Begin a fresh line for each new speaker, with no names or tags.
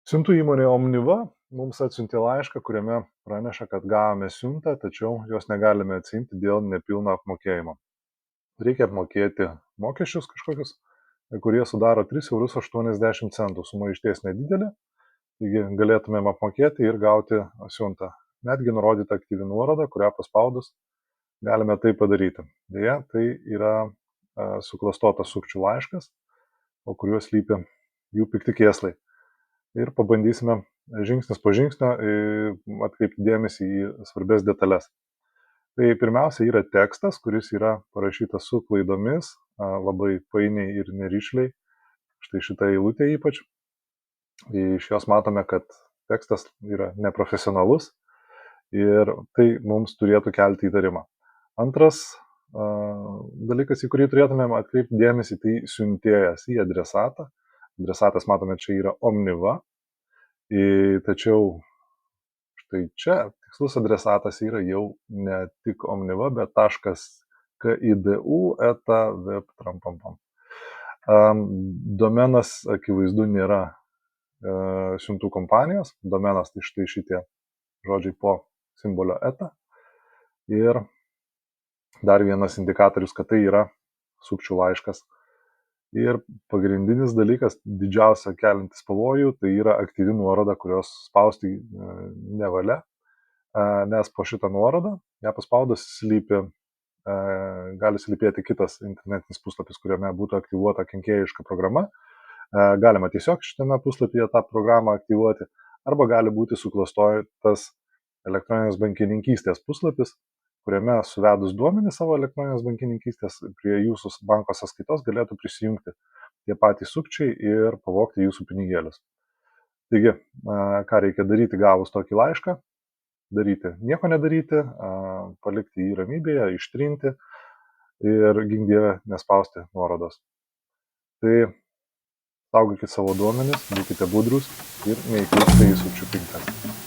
Siuntų įmonė Omniva mums atsiuntė laišką, kuriame praneša, kad gavome siuntą, tačiau jos negalime atsiimti dėl nepilno apmokėjimo. Reikia apmokėti mokesčius kažkokius, kurie sudaro 3,80 €. Suma išties nedidelė, taigi galėtumėm apmokėti ir gauti siuntą. Netgi nurodyta aktyvi nuoroda, kurią paspaudus galime tai padaryti. Deja, tai yra suklastotas sukčių laiškas, po kuriuo slypi jų pikti kėslai. Ir pabandysime žingsnis po žingsnio atkreipti dėmesį į svarbias detalės. Tai pirmiausia yra tekstas, kuris yra parašytas su klaidomis, labai painiai ir nerišliai. Štai šitą eilutę ypač. Iš jos matome, kad tekstas yra neprofesionalus ir tai mums turėtų kelti įtarimą. Antras dalykas, į kurį turėtumėm atkreipti dėmesį, tai siuntėjas į adresatą. Adresatas, matome, čia yra Omniva, tačiau štai čia tikslus adresatas yra jau ne tik Omniva, bet .kidu @web.trampam. Domenas akivaizdu nėra siuntų kompanijos, domenas tai štai šitie žodžiai po simbolio eta. Ir dar vienas indikatorius, kad tai yra sukčių laiškas. Ir pagrindinis dalykas, didžiausia keliantis pavojų, tai yra aktyvi nuoroda, kurios spausti nevalia, nes po šitą nuorodą, ją paspaudus, gali slypėti kitas internetinis puslapis, kuriame būtų aktyvuota kenkėjiška programa. Galima tiesiog šitame puslapyje tą programą aktyvuoti, arba gali būti suklastotas elektroninės bankininkystės puslapis, kuriame suvedus duomenys savo elektroninės bankininkystės prie jūsų banko sąskaitos galėtų prisijungti tie patys sukčiai ir pavogti jūsų pinigėlius. Taigi, ką reikia daryti gavus tokį laišką? Daryti nieko nedaryti, palikti jį ramybėje, ištrinti ir gink dieve nespausti nuorodos. Tai saugokit savo duomenis, būkite budrus ir neįklimpkite į sukčių pinkles.